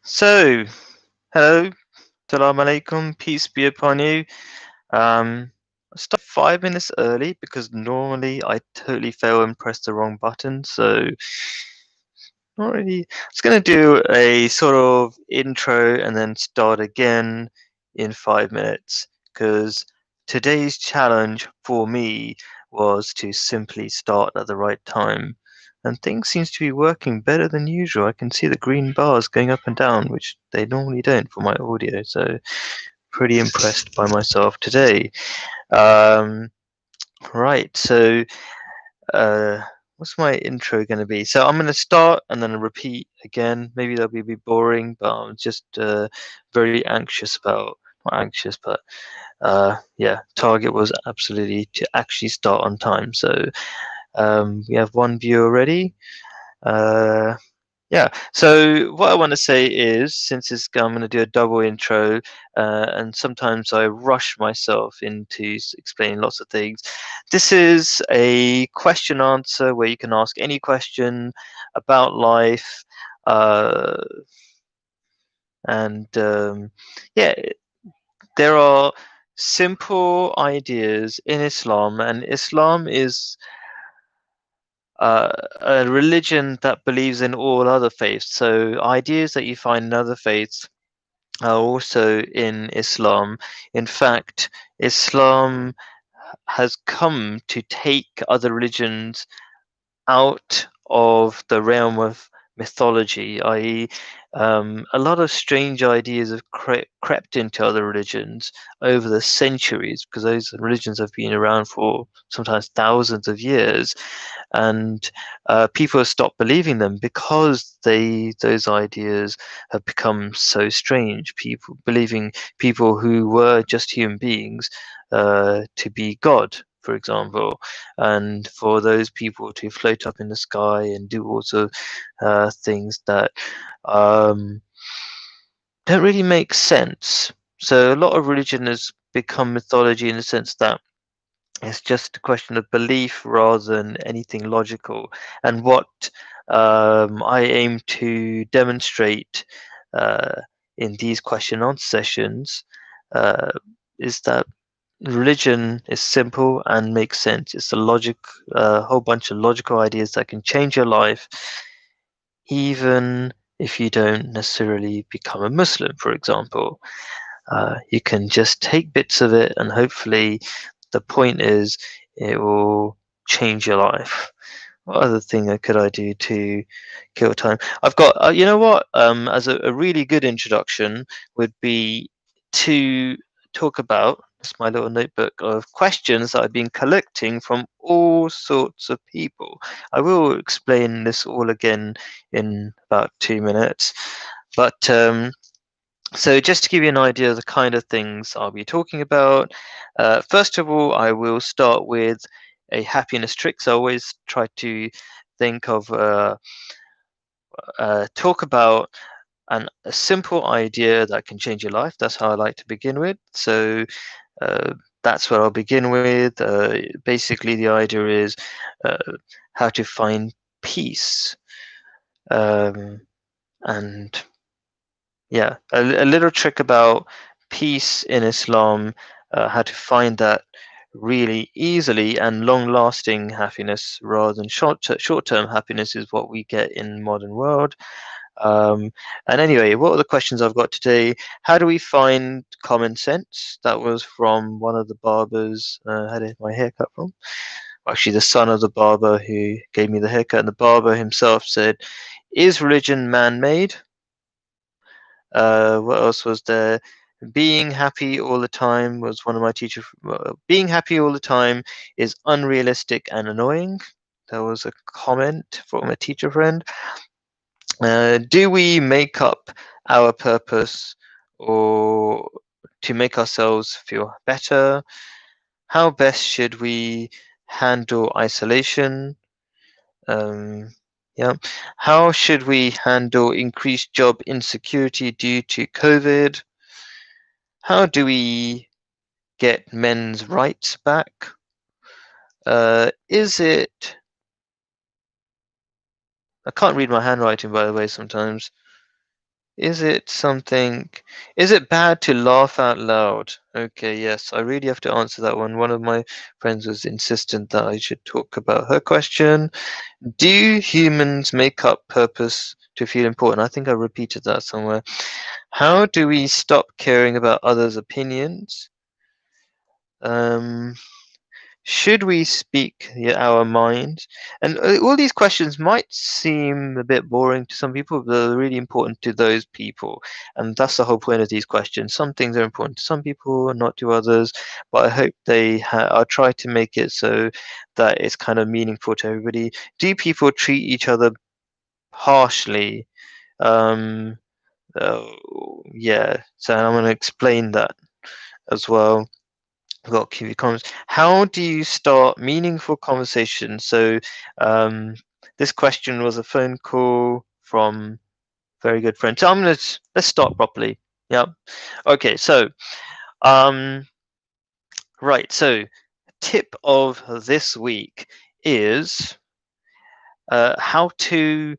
So, hello, salam alaikum, peace be upon you. I started 5 minutes early because normally I totally fail and press the wrong button. So, not really. I was going to do a sort of intro and then start again in 5 minutes because today's challenge for me was to simply start at the right time. And things seems to be working better than usual. I can see the green bars going up and down, which they normally don't for my audio. So pretty impressed by myself today. Um, right. So uh, what's my intro going to be? So I'm going to start and then repeat again. Maybe that'll be a bit boring, but I'm just very anxious about, not anxious, but yeah, target was absolutely to actually start on time. So we have one view already. Uh, yeah. So what I want to say is, since I'm going to do a double intro, and sometimes I rush myself into explaining lots of things. This is a question answer where you can ask any question about life, uh, and yeah, there are simple ideas in Islam, and Islam is uh, a religion that believes in all other faiths. So ideas that you find in other faiths are also in Islam. In fact, Islam has come to take other religions out of the realm of mythology, i.e., a lot of strange ideas have crept into other religions over the centuries because those religions have been around for sometimes thousands of years, and people have stopped believing them because those ideas have become so strange. People believing people who were just human beings to be God, for example, and for those people to float up in the sky and do all sorts of things that um, don't really make sense. So a lot of religion has become mythology in the sense that it's just a question of belief rather than anything logical. And what I aim to demonstrate uh, in these question and answer sessions uh, is that religion is simple and makes sense. It's a whole bunch of logical ideas that can change your life, even if you don't necessarily become a Muslim, for example. You can just take bits of it, and hopefully, the point is, it will change your life. What other thing could I do to kill time? I've got, you know what? As a really good introduction would be to talk about just my little notebook of questions that I've been collecting from all sorts of people. I will explain this all again in about 2 minutes, but so just to give you an idea of the kind of things I'll be talking about, first of all, I will start with a happiness trick. So I always try to think of talk about a simple idea that can change your life. That's how I like to begin with. So uh, that's what I'll begin with. Basically, the idea is uh, how to find peace. And yeah, a little trick about peace in Islam, how to find that really easily, and long-lasting happiness rather than short-term happiness is what we get in modern world. Um, and anyway, what are the questions I've got today? How do we find common sense? That was from one of the barbers I had my haircut from. Actually, the son of the barber who gave me the haircut, and the barber himself said, "Is religion man-made?" What else was there? Being happy all the time was one of my teachers. Being happy all the time is unrealistic and annoying. That was a comment from a teacher friend. Do we make up our purpose or to make ourselves feel better? How best should we handle isolation? Um, yeah. How should we handle increased job insecurity due to COVID? How do we get men's rights back? Is it? I can't read my handwriting, by the way, sometimes. Is it something? Is it bad to laugh out loud? Okay, yes, I really have to answer that one. One of my friends was insistent that I should talk about her question. Do humans make up purpose to feel important? I think I repeated that somewhere. How do we stop caring about others' opinions? Um, Should we speak our mind? And all these questions might seem a bit boring to some people, but they're really important to those people. And that's the whole point of these questions. Some things are important to some people, not to others. But I hope I'll try to make it so that it's kind of meaningful to everybody. Do people treat each other harshly? Um, uh, yeah, so I'm going to explain that as well. I've got key comments. How do you start meaningful conversations? So, um, this question was a phone call from very good friend. So let's start properly. Yeah. Okay. So, um, right. So, tip of this week is how to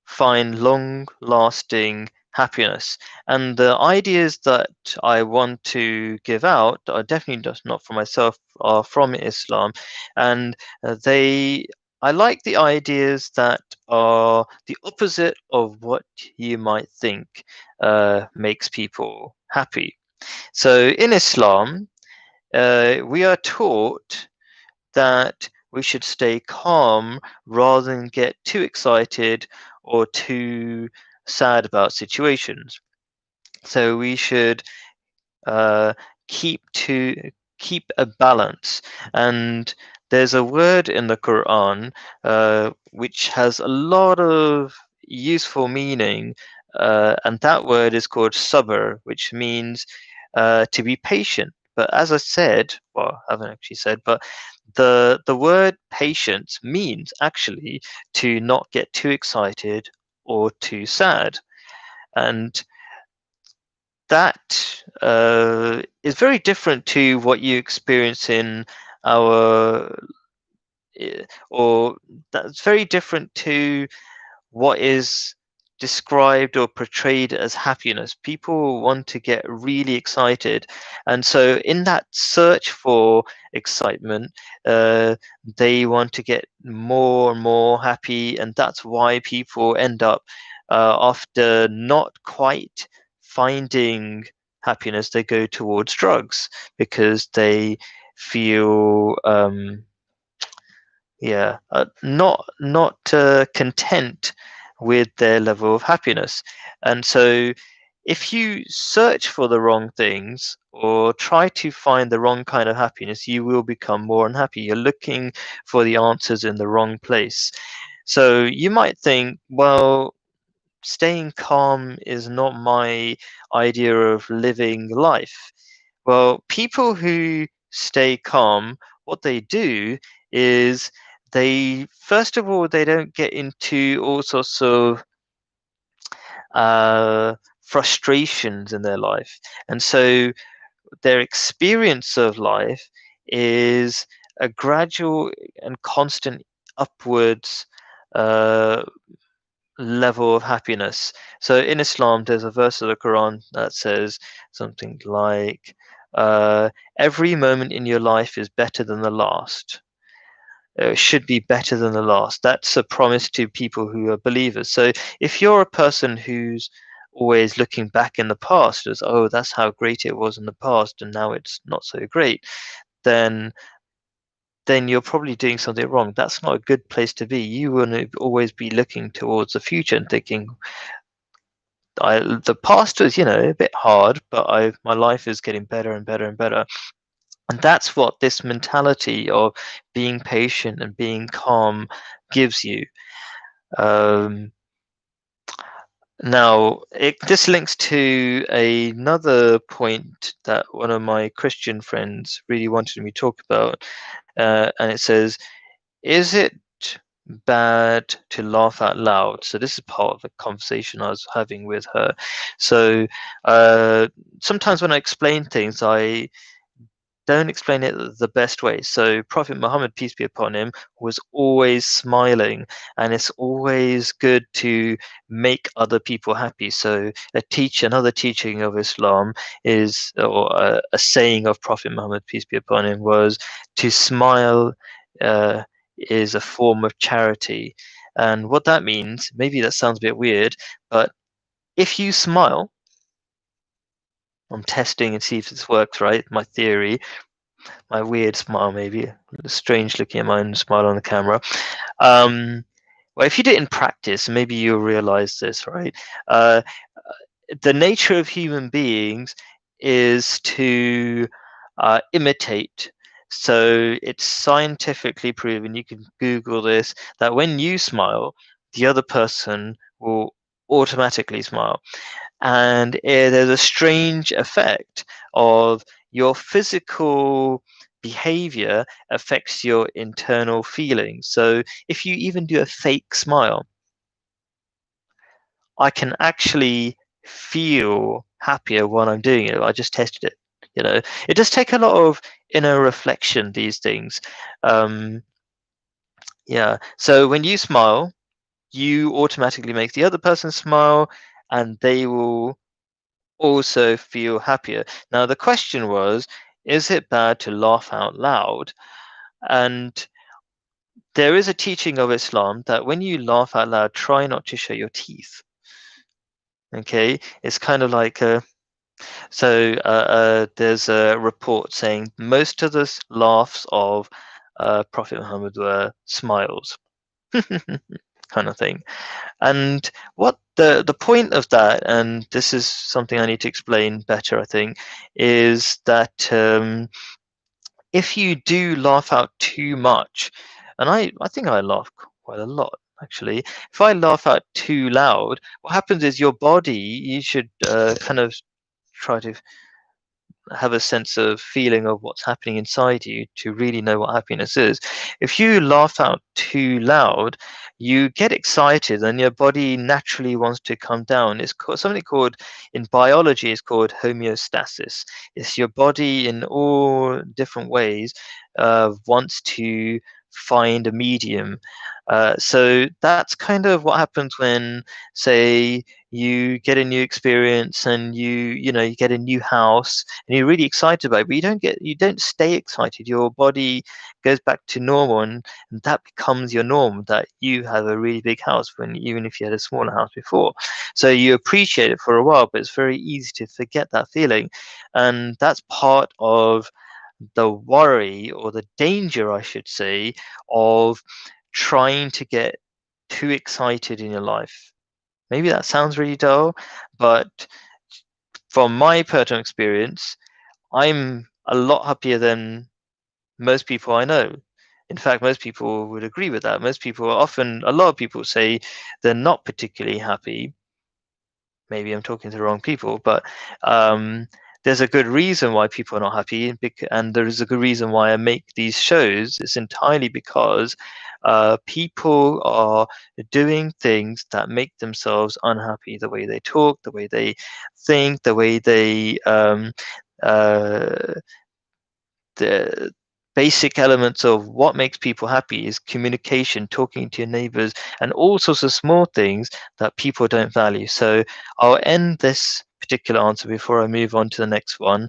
find long lasting happiness. And the ideas that I want to give out are definitely just not for myself, are from Islam. And I like the ideas that are the opposite of what you might think makes people happy. So in Islam, we are taught that we should stay calm rather than get too excited or too sad about situations. So we should uh, keep to keep a balance. And there's a word in the Quran which has a lot of useful meaning, and that word is called sabr, which means to be patient. But as I said, well, I haven't actually said, but the word patience means actually to not get too excited or too sad. And that is very different to what you experience in our, or that's very different to what is described or portrayed as happiness. People want to get really excited. And so, in that search for excitement, they want to get more and more happy. And that's why people end up, after not quite finding happiness, they go towards drugs because they feel. Yeah, not content with their level of happiness. And so if you search for the wrong things or try to find the wrong kind of happiness, you will become more unhappy. You're looking for the answers in the wrong place. So you might think, well, staying calm is not my idea of living life. Well, people who stay calm, what they do is they, first of all, they don't get into all sorts of frustrations in their life. And so their experience of life is a gradual and constant upwards uh, level of happiness. So in Islam, there's a verse of the Quran that says something like, uh, every moment in your life is better than the last. Should be better than the last. That's a promise to people who are believers. So if you're a person who's always looking back in the past as, oh, that's how great it was in the past and now it's not so great, then you're probably doing something wrong. That's not a good place to be. You want to always be looking towards the future and thinking, the past was, a bit hard, but my life is getting better and better and better. And that's what this mentality of being patient and being calm gives you. Um, Now, this links to another point that one of my Christian friends really wanted me to talk about. And it says, is it bad to laugh out loud? So this is part of a conversation I was having with her. So sometimes when I explain things, don't explain it the best way. So Prophet Muhammad, peace be upon him, was always smiling, and it's always good to make other people happy. So another teaching of Islam is, or a saying of Prophet Muhammad, peace be upon him, was to smile uh, is a form of charity. And what that means, maybe that sounds a bit weird, but if you smile, I'm testing and see if this works, right? My theory, my weird smile, maybe strange looking at my own smile on the camera. Um, well, if you do it in practice, maybe you'll realize this, right? Uh, the nature of human beings is to imitate. So it's scientifically proven, you can Google this, that when you smile, the other person will automatically smile. And there's a strange effect of your physical behavior affects your internal feelings. So if you even do a fake smile, I can actually feel happier when I'm doing it. I just tested it. It does take a lot of inner reflection, these things. Um, yeah. So when you smile, you automatically make the other person smile, and they will also feel happier. Now, the question was, is it bad to laugh out loud? And there is a teaching of Islam that when you laugh out loud, try not to show your teeth. Okay, it's kind of like there's a report saying most of the laughs of Prophet Muhammad were smiles, kind of thing. And what the point of that, and this is something I need to explain better, I think, is that if you do laugh out too much, and I think I laugh quite a lot actually. If I laugh out too loud, what happens is your body, you should kind of try to have a sense of feeling of what's happening inside you to really know what happiness is. If you laugh out too loud, you get excited and your body naturally wants to come down. It's something called, in biology, it's called homeostasis. It's your body in all different ways wants to find a medium. So that's kind of what happens when, say, you get a new experience and you get a new house and you're really excited about it, but you don't stay excited. Your body goes back to normal, and that becomes your norm, that you have a really big house when even if you had a smaller house before. So you appreciate it for a while, but it's very easy to forget that feeling. And that's part of the worry, or the danger, I should say, of trying to get too excited in your life. Maybe that sounds really dull, but from my personal experience, I'm a lot happier than most people I know. In fact, most people would agree with that. A lot of people say they're not particularly happy. Maybe I'm talking to the wrong people, but um, there's a good reason why people are not happy, and there is a good reason why I make these shows. It's entirely because people are doing things that make themselves unhappy. The way they talk, the way they think, the way they uh, the basic elements of what makes people happy is communication, talking to your neighbors, and all sorts of small things that people don't value. So I'll end this particular answer before I move on to the next one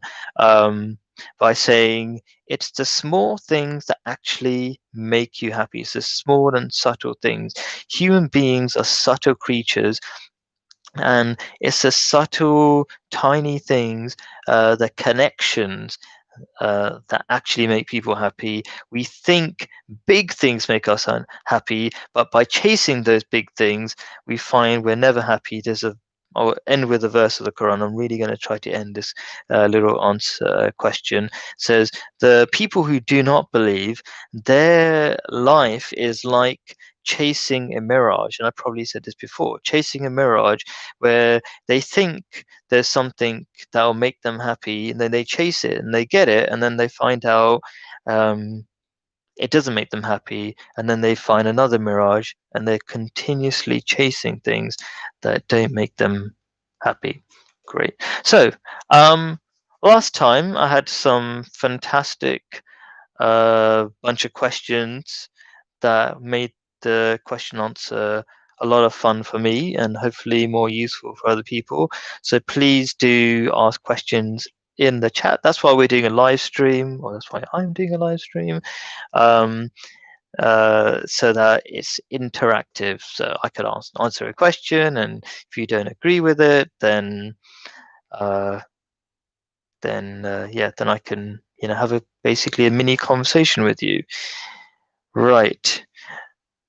by saying it's the small things that actually make you happy. It's the small and subtle things. Human beings are subtle creatures, and it's the subtle, tiny things, the connections that actually make people happy. We think big things make us unhappy, but by chasing those big things, we find we're never happy. I'll end with a verse of the Quran. I'm really going to try to end this little answer question. It says, the people who do not believe, their life is like chasing a mirage. And I probably said this before, chasing a mirage where they think there's something that will make them happy, and then they chase it and they get it, and then they find out um, it doesn't make them happy, and then they find another mirage, and they're continuously chasing things that don't make them happy. Great. So, um, Last time I had some fantastic bunch of questions that made the question answer a lot of fun for me and hopefully more useful for other people. So please do ask questions in the chat. That's why we're doing a live stream, or that's why I'm doing a live stream, um, so that it's interactive. So I could answer a question, and if you don't agree with it, uh, then I can have a basically a mini conversation with you. Right.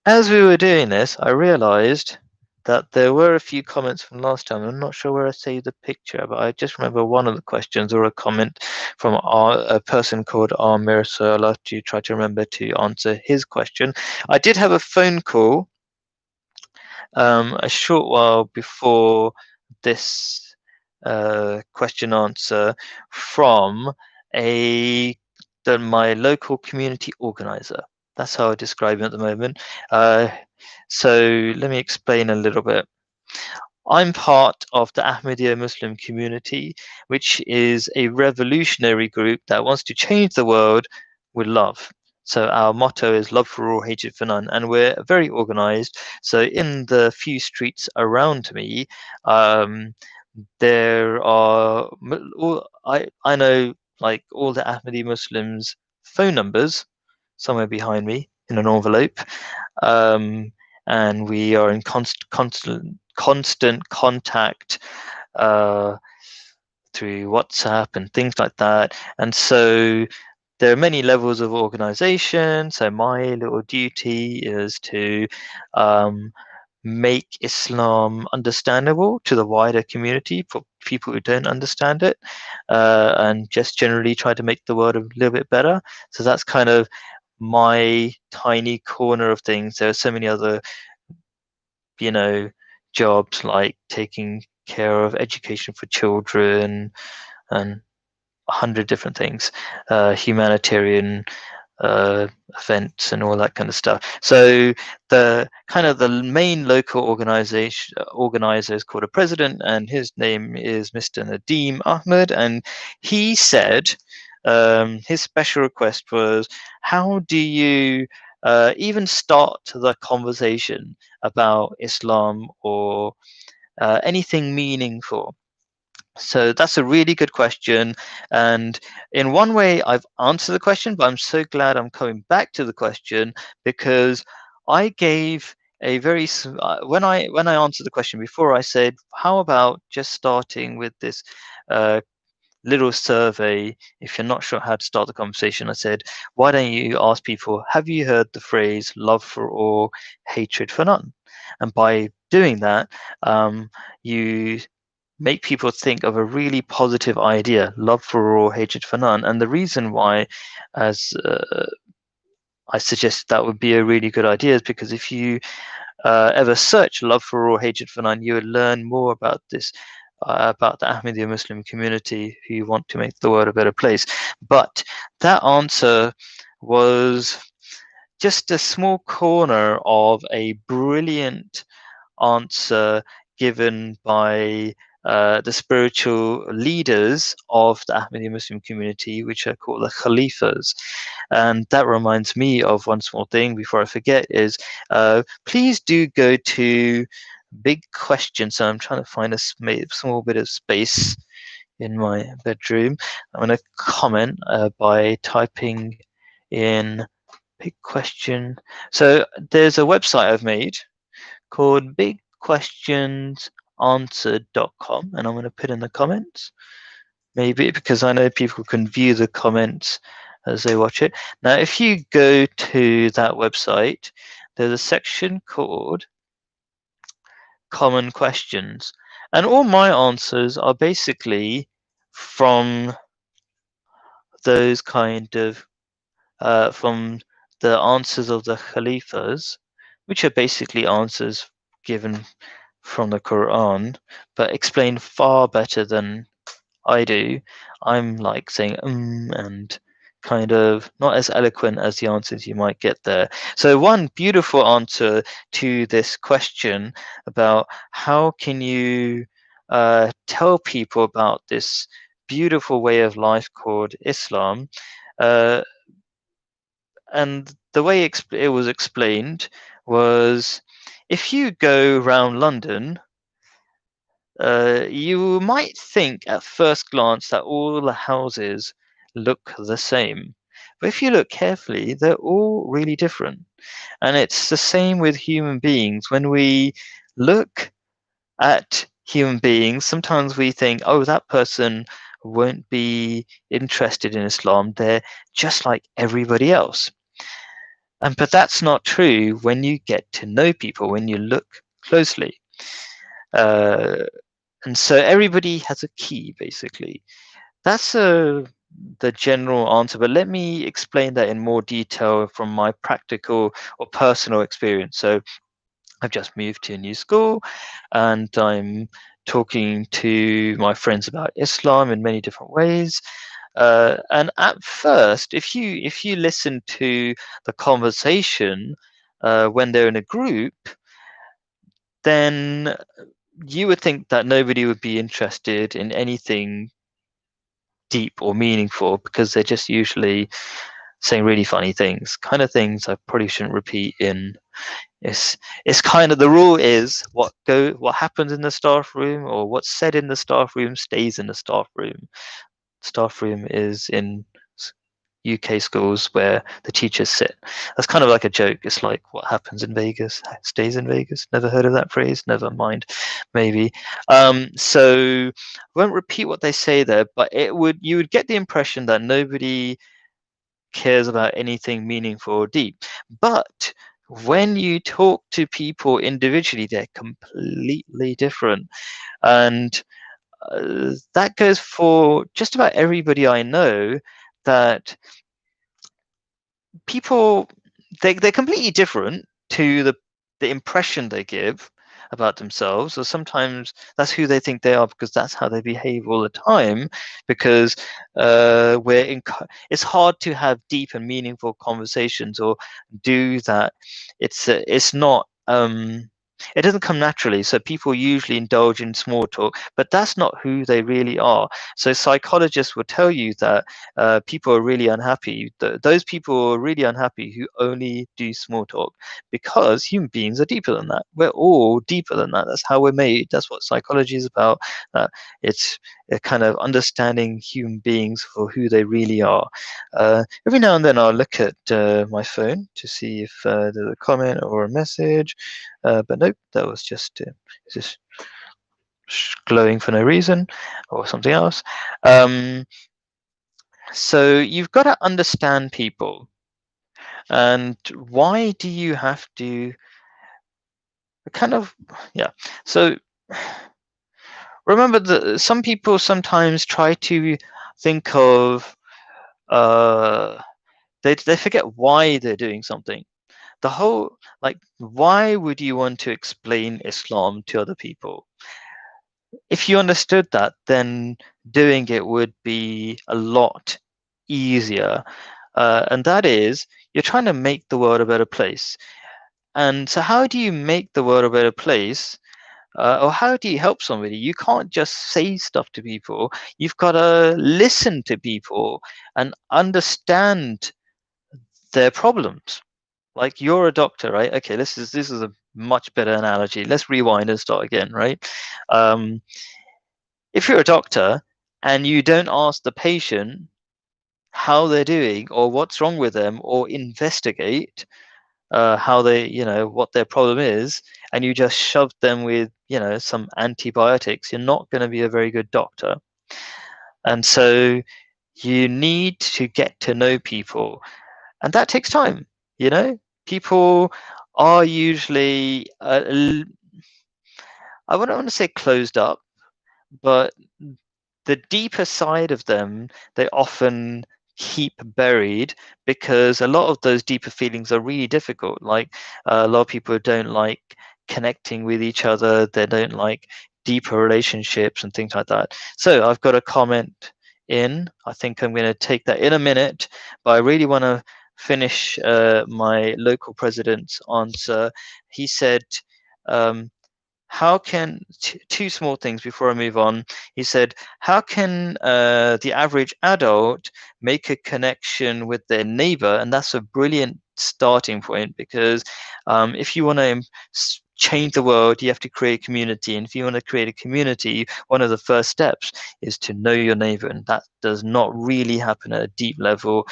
As we were doing this, I realized that there were a few comments from last time. I'm not sure where I saved the picture, but I just remember one of the questions or a comment from a person called Amir, so I'll have to try to remember to answer his question. I did have a phone call a short while before this question answer from a my local community organizer. That's how I describe him at the moment. Uh, so let me explain a little bit. I'm part of the Ahmadiyya Muslim community, which is a revolutionary group that wants to change the world with love. So our motto is love for all, hatred for none, and we're very organized. So in the few streets around me, um, there are I know like all the Ahmadi Muslims' phone numbers somewhere behind me in an envelope, um, and we are in constant contact uh, through WhatsApp and things like that. And so there are many levels of organization. So my little duty is to um, make Islam understandable to the wider community for people who don't understand it, and just generally try to make the world a little bit better. So that's kind of my tiny corner of things. There are so many other, you know, jobs like taking care of education for children and 100 different things, humanitarian uh, events and all that kind of stuff. So the main local organizer is called a president, and his name is Mr. Nadeem Ahmed, and he said his special request was, how do you even start the conversation about Islam or anything meaningful? So that's a really good question. And in one way, I've answered the question, but I'm so glad I'm coming back to the question because I gave a when I answered the question before, I said, how about just starting with this uh, little survey? If you're not sure how to start the conversation, I said, why don't you ask people, have you heard the phrase love for all, hatred for none? And by doing that, you make people think of a really positive idea, love for all, hatred for none. And the reason why, as I suggested that would be a really good idea, is because if you ever search love for all, hatred for none, you would learn more about this. About the Ahmadiyya Muslim community who want to make the world a better place. But that answer was just a small corner of a brilliant answer given by the spiritual leaders of the Ahmadiyya Muslim community, which are called the Khalifas. And that reminds me of one small thing before I forget is please do go to big question. So I'm trying to find a small bit of space in my bedroom. I'm going to comment by typing in big question. So there's a website I've made called bigquestionsanswered.com, and I'm going to put in the comments, maybe because I know people can view the comments as they watch it. Now, if you go to that website, there's a section called Common Questions, and all my answers are basically from those kind of from the answers of the Khalifas, which are basically answers given from the Quran, but explained far better than I do. I'm like saying and kind of not as eloquent as the answers you might get there. So one beautiful answer to this question about how can you tell people about this beautiful way of life called Islam. Uh, and the way it was explained was, if you go around London, you might think at first glance that all the houses look the same. But if you look carefully, they're all really different. And it's the same with human beings. When we look at human beings, sometimes we think, oh, that person won't be interested in Islam. They're just like everybody else. But that's not true when you get to know people, when you look closely. Uh, and so everybody has a key, basically. That's the general answer, but let me explain that in more detail from my practical or personal experience. So I've just moved to a new school, and I'm talking to my friends about Islam in many different ways. And at first, if you listen to the conversation when they're in a group, then you would think that nobody would be interested in anything deep or meaningful, because they're just usually saying really funny things, kind of things I probably shouldn't repeat in. It's kind of, the rule is what happens in the staff room, or what's said in the staff room stays in the staff room. Staff room is in UK schools where the teachers sit. That's kind of like a joke. It's like, what happens in Vegas stays in Vegas. Never heard of that phrase? Never mind. Maybe. So I won't repeat what they say there, but you would get the impression that nobody cares about anything meaningful or deep. But when you talk to people individually, they're completely different. And that goes for just about everybody I know, that people, they're completely different to the impression they give about themselves, or sometimes that's who they think they are because that's how they behave all the time. Because it's hard to have deep and meaningful conversations or do that. It's not it doesn't come naturally, so people usually indulge in small talk, but that's not who they really are. So psychologists will tell you that people are really unhappy. Those people are really unhappy who only do small talk, because human beings are deeper than that. We're all deeper than that. That's how we're made. That's what psychology is about. It's a kind of understanding human beings for who they really are. Every now and then I'll look at my phone to see if there's a comment or a message, but nope, that was just glowing for no reason or something else. So you've got to understand people. And why do you have to kind of, yeah. So remember that some people sometimes try to think of, they forget why they're doing something. The whole, like, why would you want to explain Islam to other people? If you understood that, then doing it would be a lot easier. And that is, you're trying to make the world a better place. And so, how do you make the world a better place? Or how do you help somebody? You can't just say stuff to people. You've got to listen to people and understand their problems. Like, you're a doctor, right? Okay, this is a much better analogy. Let's rewind and start again, right? Um, if you're a doctor and you don't ask the patient how they're doing or what's wrong with them, or investigate how they, what their problem is, and you just shove them with, some antibiotics, you're not going to be a very good doctor. And so you need to get to know people, and that takes time. People are usually, I wouldn't want to say closed up, but the deeper side of them, they often keep buried, because a lot of those deeper feelings are really difficult. Like, a lot of people don't like connecting with each other. They don't like deeper relationships and things like that. So I've got a comment in. I think I'm going to take that in a minute, but I really want to finish my local president's answer. He said, how can two small things before I move on. He said, how can the average adult make a connection with their neighbor? And that's a brilliant starting point, because if you want to change the world, you have to create a community. And if you want to create a community, one of the first steps is to know your neighbor. And that does not really happen at a deep level,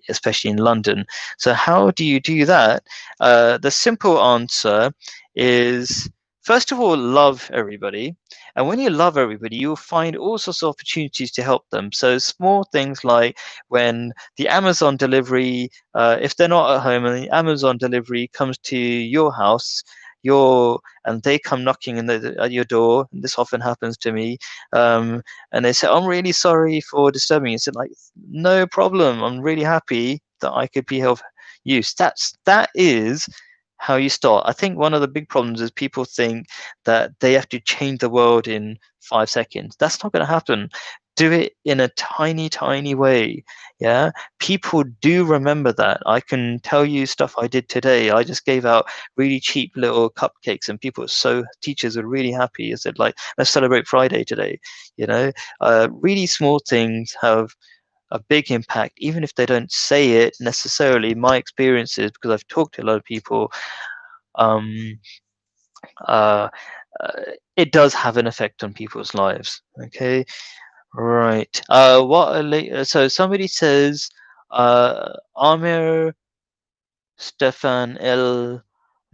especially in London. So how do you do that? The simple answer is, first of all, love everybody. And when you love everybody, you'll find all sorts of opportunities to help them. So small things like when the Amazon delivery, if they're not at home and the Amazon delivery comes to your house, and they come knocking at your door, and this often happens to me, and they say, I'm really sorry for disturbing you. It's like, no problem. I'm really happy that I could be of use. That is how you start. I think one of the big problems is people think that they have to change the world in 5 seconds. That's not going to happen. Do it in a tiny, tiny way. Yeah. People do remember that. I can tell you stuff I did today. I just gave out really cheap little cupcakes, and teachers are really happy. I said, like, let's celebrate Friday today. You know, really small things have a big impact, even if they don't say it necessarily. My experiences, because I've talked to a lot of people, um, uh, it does have an effect on people's lives. Okay, right. So somebody says, Amir Stefan El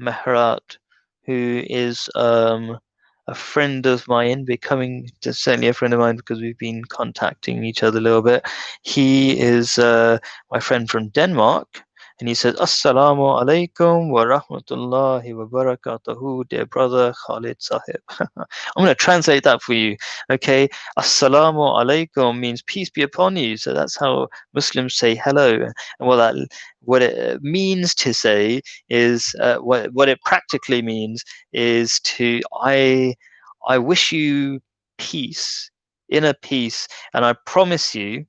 Mehrat, who is a friend of mine, becoming certainly a friend of mine because we've been contacting each other a little bit. He is my friend from Denmark, and he says, Assalamu alaikum wa rahmatullahi wa barakatuhu, dear brother Khalid Sahib. I'm going to translate that for you. Okay, Assalamu alaikum means peace be upon you. So that's how Muslims say hello. And what it means to say is, what it practically means is I wish you peace, inner peace, and I promise you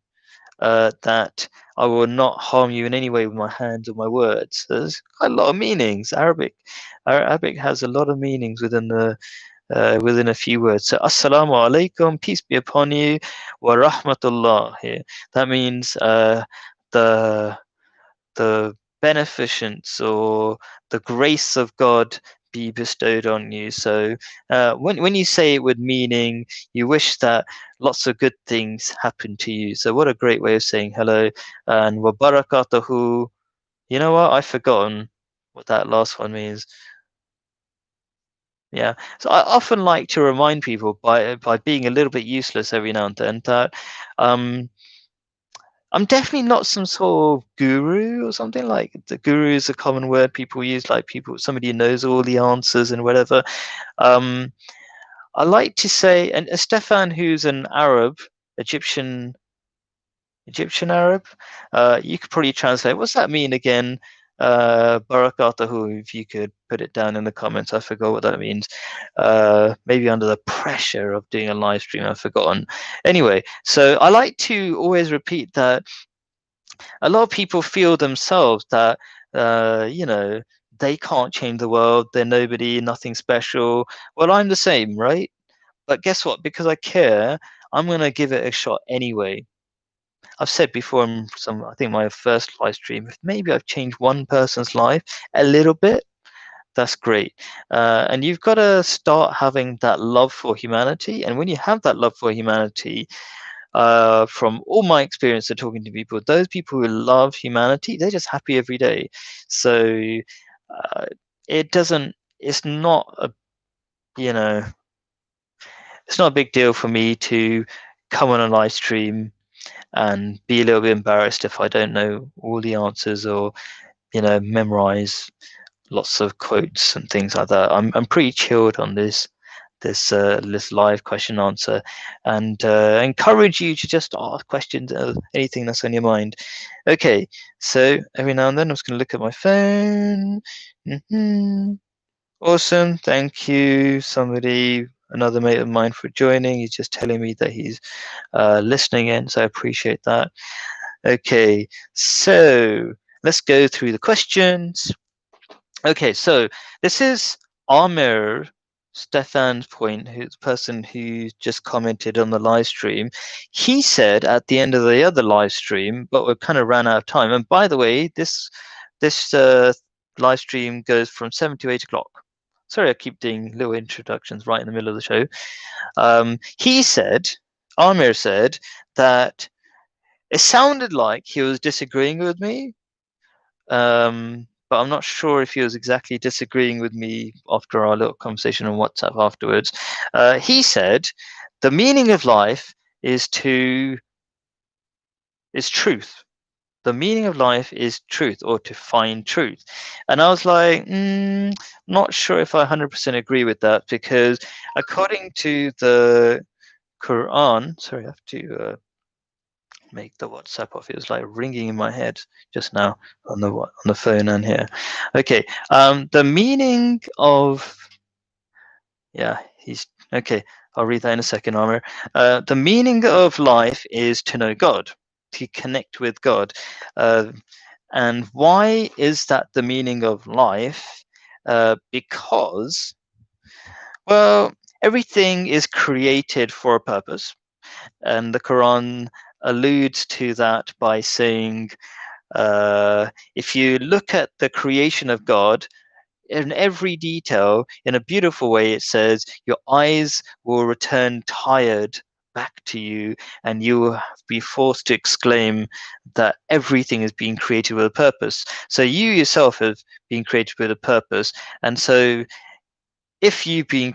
that I will not harm you in any way with my hands or my words. There's quite a lot of meanings. Arabic has a lot of meanings within a few words. So, Assalamu alaikum, peace be upon you, wa rahmatullah here. That means the the beneficence or the grace of God be bestowed on you. So when you say it with meaning, you wish that lots of good things happen to you. So what a great way of saying hello. And wa barakatuhu. You know what? I've forgotten what that last one means. Yeah. So I often like to remind people by being a little bit useless every now and then that um, I'm definitely not some sort of guru or something. Like, the guru is a common word people use, like somebody who knows all the answers and whatever. Um, I like to say, and Stefan, who's an Arab, Egyptian Egyptian Arab, you could probably translate. What's that mean again? Barakatuhu, if you could put it down in the comments. I forgot what that means. Maybe under the pressure of doing a live stream, I've forgotten. Anyway, so I like to always repeat that a lot of people feel themselves that you know, they can't change the world, they're nobody, nothing special. Well, I'm the same, right? But guess what? Because I care, I'm going to give it a shot anyway. I've said before in I think my first live stream, if maybe I've changed one person's life a little bit, that's great. And you've got to start having that love for humanity. And when you have that love for humanity, from all my experience of talking to people, those people who love humanity, they're just happy every day. So uh, it's not you know, it's not a big deal for me to come on a live stream and be a little bit embarrassed if I don't know all the answers, or, memorize lots of quotes and things like that. I'm pretty chilled on this live question answer, and encourage you to just ask questions of anything that's on your mind. Okay, so every now and then I'm just going to look at my phone. Awesome, thank you, another mate of mine, for joining. He's just telling me that he's listening in, so I appreciate that. Okay, so let's go through the questions. Okay, so this is Amir. Stefan's point, who's the person who just commented on the live stream, he said at the end of the other live stream, but we kind of ran out of time. And by the way, this live stream goes from 7 to 8 o'clock. Sorry, I keep doing little introductions right in the middle of the show. He said, Amir said that it sounded like he was disagreeing with me, but I'm not sure if he was exactly disagreeing with me after our little conversation on WhatsApp afterwards. He said the meaning of life is truth. The meaning of life is truth, or to find truth. And I was like, not sure if I 100% agree with that, because according to the Quran, sorry, I have to make the WhatsApp off. It was like ringing in my head just now on the phone and here. Okay, the meaning of he's okay. I'll read that in a second, Amir. The meaning of life is to know God, to connect with God. And why is that the meaning of life? Because, well, everything is created for a purpose. And the Quran alludes to that by saying, if you look at the creation of God, in every detail, in a beautiful way, it says, your eyes will return tired back to you, and you will be forced to exclaim that everything is being created with a purpose. So you yourself have been created with a purpose. And so if you've been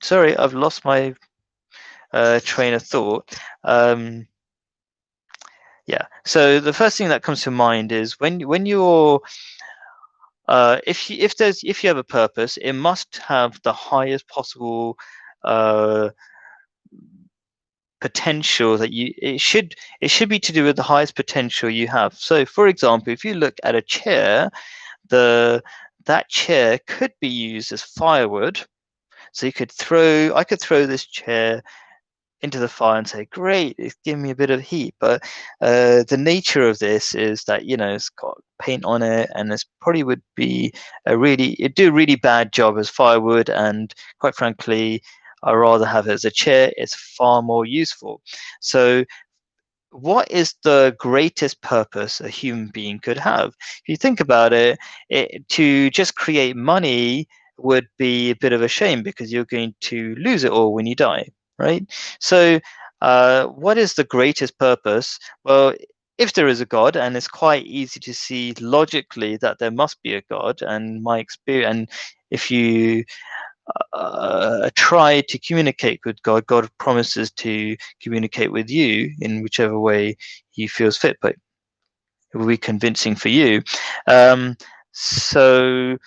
sorry, I've lost my train of thought. So the first thing that comes to mind is when you're if you have a purpose, it must have the highest possible uh, potential that it should be to do with the highest potential you have. So, for example, if you look at a chair, that chair could be used as firewood. So I could throw this chair into the fire and say, great, it's giving me a bit of heat. But the nature of this is that, it's got paint on it, and this probably would be it'd do a really bad job as firewood. And quite frankly, I'd rather have it as a chair. It's far more useful. So what is the greatest purpose a human being could have? If you think about it, to just create money would be a bit of a shame, because you're going to lose it all when you die, right? So what is the greatest purpose? Well, if there is a God, and it's quite easy to see logically that there must be a God, and my experience, and if you try to communicate with God, God promises to communicate with you in whichever way he feels fit, but it will be convincing for you. So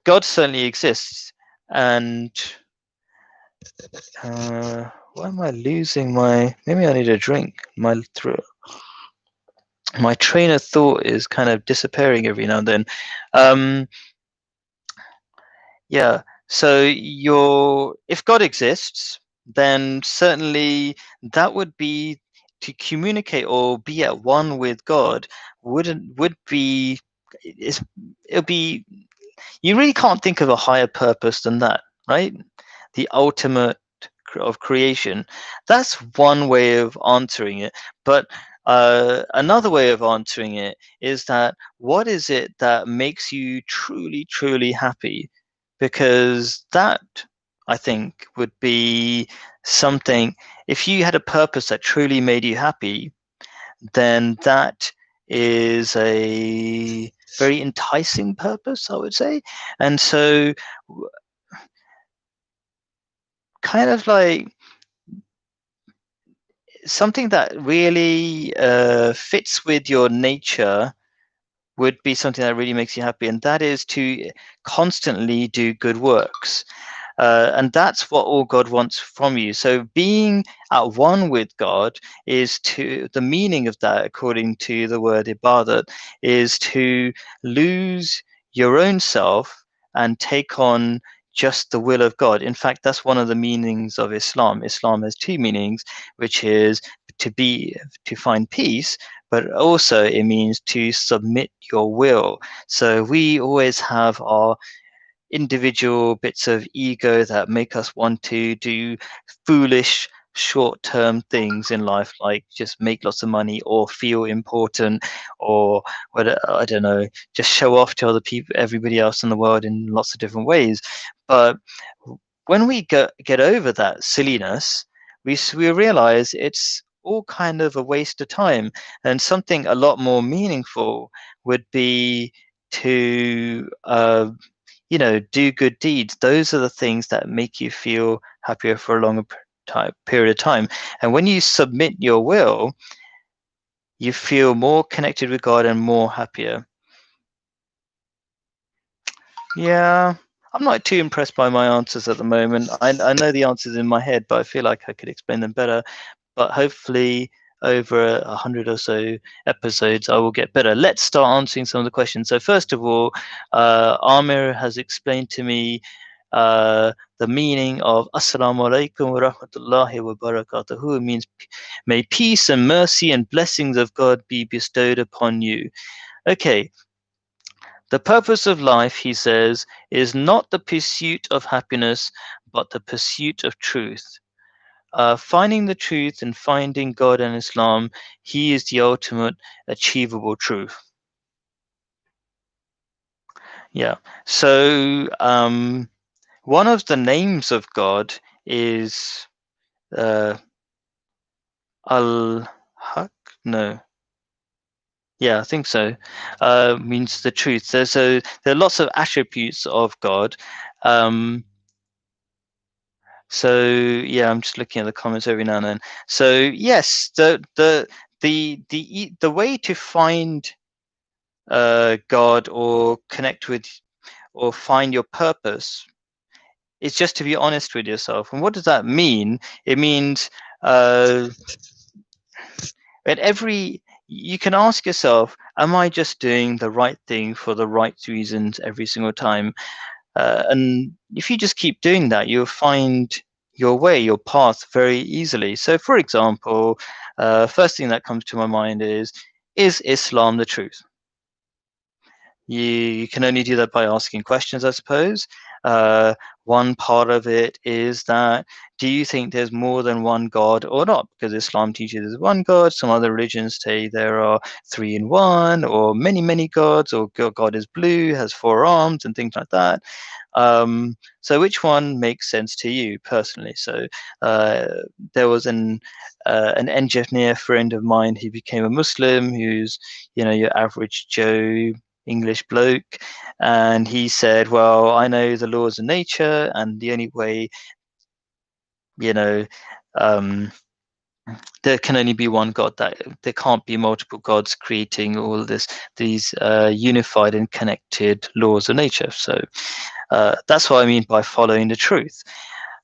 God certainly exists. And why am I losing maybe I need a drink. My train of thought is kind of disappearing every now and then. So if God exists, then certainly that would be to communicate or be at one with God. Would be it'll be You really can't think of a higher purpose than that, right? The ultimate of creation. That's one way of answering it. But another way of answering it is that what is it that makes you truly, truly happy? Because that, I think, would be something. If you had a purpose that truly made you happy, then that is a very enticing purpose, I would say. And so kind of like something that really fits with your nature would be something that really makes you happy, and that is to constantly do good works. And that's what all God wants from you. So being at one with God is the meaning of that, according to the word ibadat, is to lose your own self and take on just the will of God. In fact, that's one of the meanings of Islam. Islam has two meanings, which is to find peace, but also it means to submit your will. So we always have our individual bits of ego that make us want to do foolish short-term things in life, like just make lots of money or feel important, or whether, I don't know, just show off to other people, everybody else in the world in lots of different ways. But when we get over that silliness, we realize it's all kind of a waste of time, and something a lot more meaningful would be to do good deeds. Those are the things that make you feel happier for a longer period of time. And when you submit your will, you feel more connected with God and more happier. Yeah, I'm not too impressed by my answers at the moment. I know the answers in my head, but I feel like I could explain them better. But hopefully, over 100 or so episodes, I will get better. Let's start answering some of the questions. So first of all, Amir has explained to me the meaning of Assalamu alaikum wa rahmatullahi wa barakatuhu. It means, may peace and mercy and blessings of God be bestowed upon you. Okay. The purpose of life, he says, is not the pursuit of happiness, but the pursuit of truth. Finding the truth and finding God and Islam, he is the ultimate achievable truth. Yeah. So one of the names of God is Al-Haq? No. Yeah, I think so. Means the truth. So there are lots of attributes of God. So yeah, I'm just looking at the comments every now and then. So yes, the way to find God or connect with or find your purpose is just to be honest with yourself. And what does that mean? It means at every you can ask yourself, am I just doing the right thing for the right reasons every single time? And if you just keep doing that, you'll find your way, your path very easily. So, for example, first thing that comes to my mind is Islam the truth? You can only do that by asking questions, I suppose. One part of it is that, do you think there's more than one God or not? Because Islam teaches there's one God. Some other religions say there are three in one, or many, many gods, or God is blue, has four arms, and things like that. So which one makes sense to you personally? So there was an engineer friend of mine who became a Muslim, who's your average Joe English bloke, and he said, well, I know the laws of nature, and the only way um, there can only be one God, that there can't be multiple gods creating all these unified and connected laws of nature. So that's what I mean by following the truth.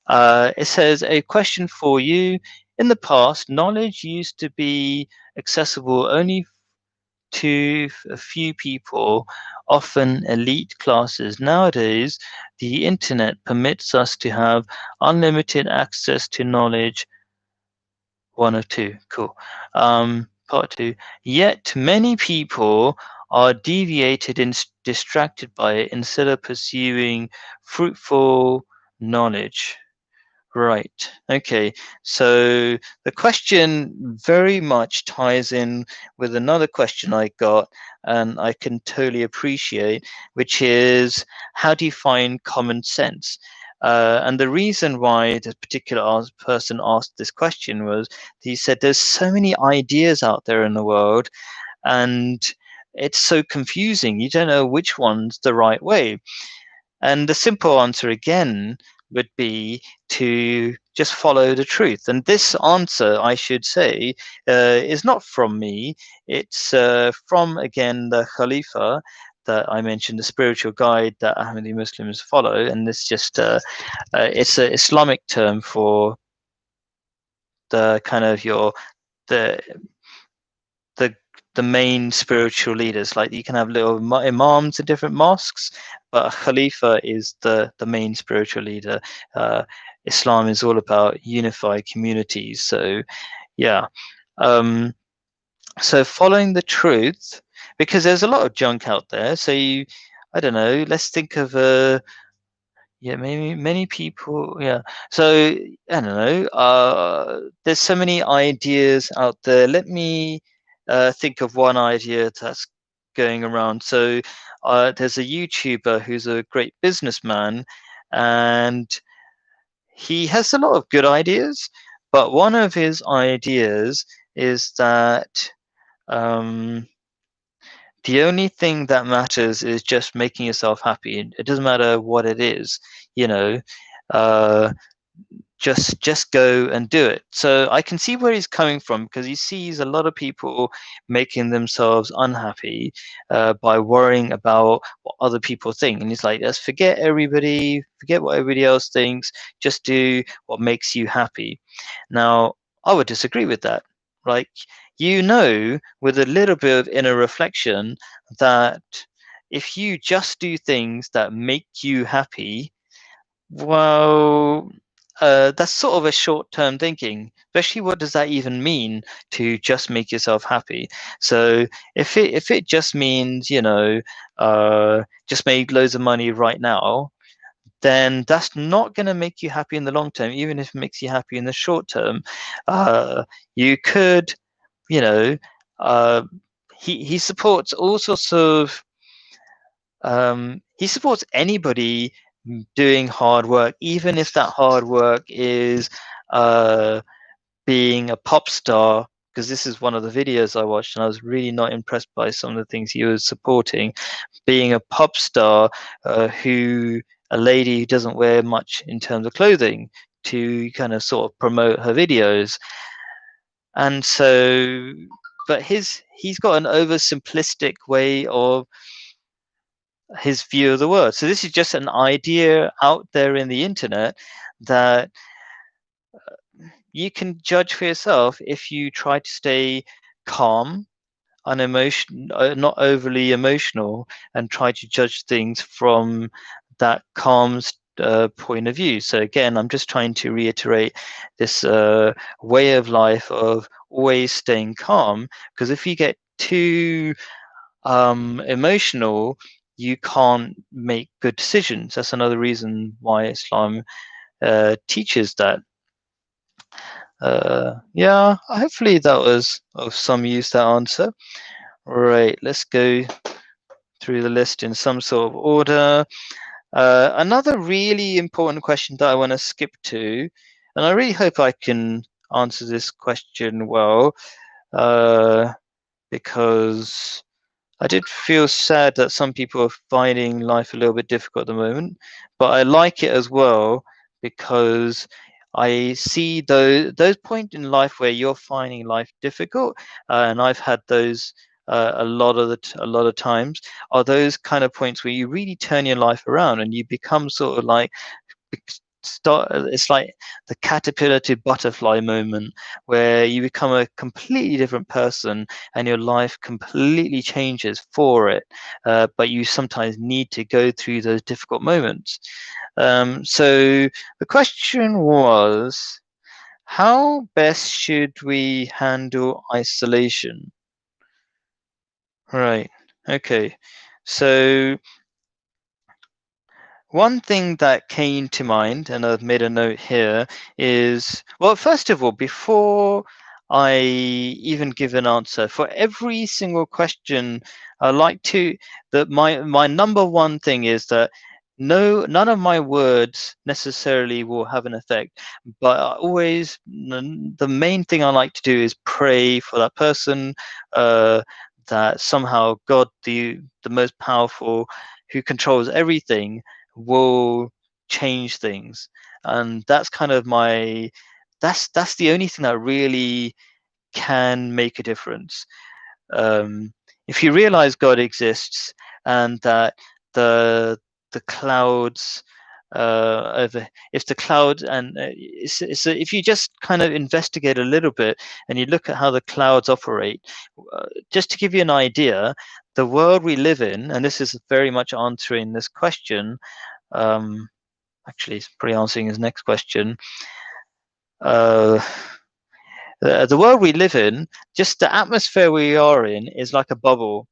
It says, a question for you. In the past, knowledge used to be accessible only to a few people, often elite classes. Nowadays, the internet permits us to have unlimited access to knowledge. One of two. Cool. Part two. Yet many people are deviated and distracted by it instead of pursuing fruitful knowledge. Right. Okay. So the question very much ties in with another question I got, and I can totally appreciate, which is, how do you find common sense? And the reason why this particular person asked this question was, he said there's so many ideas out there in the world, and it's so confusing. You don't know which one's the right way. And the simple answer again would be to just follow the truth. And this answer, I should say, is not from me. It's from, again, the Khalifa that I mentioned, the spiritual guide that Ahmadi Muslims follow. And it's just, it's an Islamic term for the kind of the the the main spiritual leaders. Like, you can have little imams in different mosques, but a Khalifa is the main spiritual leader. Islam is all about unified communities. So yeah. So following the truth, because there's a lot of junk out there. So I don't know. Let's think of yeah, maybe many people. Yeah. So I don't know. There's so many ideas out there. Let me think of one idea that's going around. So there's a YouTuber who's a great businessman, and he has a lot of good ideas. But one of his ideas is that um, the only thing that matters is just making yourself happy. It doesn't matter what it is, you know. Uh, just go and do it. So I can see where he's coming from, because he sees a lot of people making themselves unhappy by worrying about what other people think, and he's like, let's forget everybody, forget what everybody else thinks, just do what makes you happy. Now I would disagree with that. Like, with a little bit of inner reflection, that if you just do things that make you happy, well, that's sort of a short-term thinking. Especially, what does that even mean, to just make yourself happy? So if it just means, just make loads of money right now, then that's not going to make you happy in the long term. Even if it makes you happy in the short term, you could, you know, uh, he supports all sorts of he supports anybody doing hard work, even if that hard work is uh, being a pop star. Because this is one of the videos I watched, and I was really not impressed by some of the things he was supporting. Being a pop star, who a lady who doesn't wear much in terms of clothing, to kind of sort of promote her videos. And so, but he's got an oversimplistic way of his view of the world. So this is just an idea out there in the internet that you can judge for yourself if you try to stay calm, not overly emotional, and try to judge things from that calm point of view. So again, I'm just trying to reiterate this way of life of always staying calm, because if you get too emotional, you can't make good decisions. That's another reason why Islam teaches that. Yeah, hopefully that was of some use, that answer. Right, let's go through the list in some sort of order. Another really important question that I want to skip to, and I really hope I can answer this question well, because I did feel sad that some people are finding life a little bit difficult at the moment, but I like it as well, because I see those points in life where you're finding life difficult, and I've had those a lot of times, are those kind of points where you really turn your life around, and you become sort of like it's like the caterpillar to butterfly moment, where you become a completely different person, and your life completely changes for it, but you sometimes need to go through those difficult moments. So the question was, how best should we handle isolation? Right. Okay. So one thing that came to mind, and I've made a note here, is, well, first of all, before I even give an answer, for every single question, I like to, that my number one thing is that none of my words necessarily will have an effect, but the main thing I like to do is pray for that person, that somehow God, the most powerful, who controls everything, will change things. And that's kind of that's the only thing that really can make a difference. um, if you realize God exists, and that the the clouds over if the cloud and if you just kind of investigate a little bit, and you look at how the clouds operate, just to give you an idea, the world we live in, and this is very much answering this question, um, actually, it's pretty answering his next question. Uh, The world we live in, just the atmosphere we are in, is like a bubble.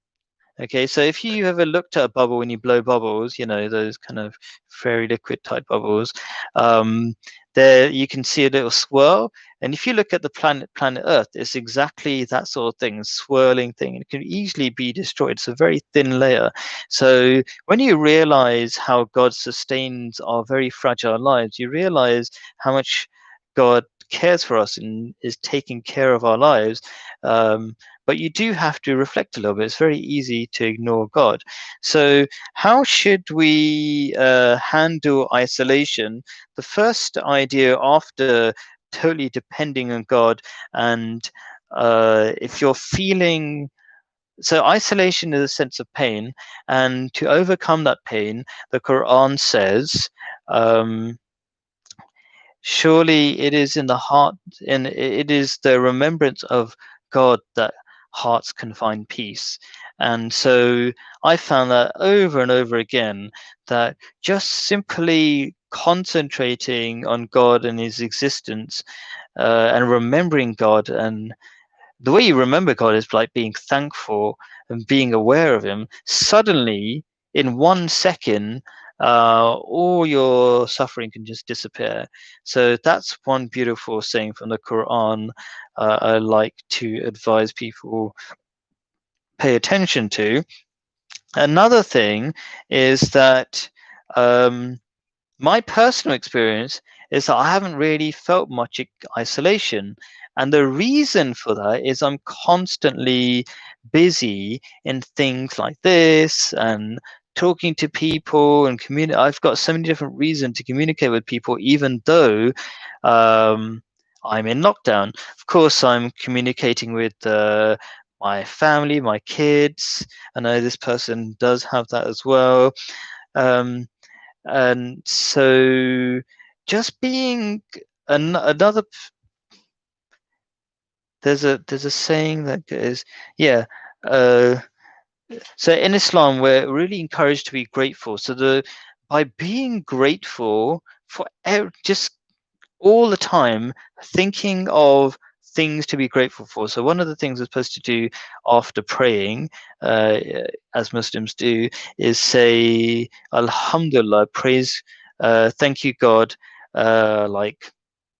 Okay, so if you ever looked at a bubble when you blow bubbles, those kind of fairy liquid type bubbles, um, there you can see a little swirl. And if you look at the planet Earth, it's exactly that sort of thing, swirling thing. It can easily be destroyed. It's a very thin layer. So when you realize how God sustains our very fragile lives, you realize how much God cares for us and is taking care of our lives. But you do have to reflect a little bit. It's very easy to ignore God. So how should we handle isolation? The first idea, after totally depending on God, and if you're feeling, so isolation is a sense of pain, and to overcome that pain, the Quran says, um, surely it is in the heart, and it is the remembrance of God that hearts can find peace. And so I found that over and over again, that just simply concentrating on God and his existence, and remembering God, and the way you remember God is like being thankful and being aware of him. Suddenly, in 1 second, all your suffering can just disappear. So that's one beautiful saying from the Quran, I like to advise people pay attention to. Another thing is that, um, my personal experience is that I haven't really felt much isolation. And the reason for that is I'm constantly busy in things like this and talking to people and I've got so many different reasons to communicate with people, even though um, I'm in lockdown. Of course, I'm communicating with my family, my kids. I know this person does have that as well. Um, and so just being another, there's a saying that goes, yeah, uh so in Islam we're really encouraged to be grateful. So the by being grateful for just all the time, thinking of things to be grateful for. So one of the things we're supposed to do after praying, uh, as Muslims do, is say Alhamdulillah, praise, thank you God, like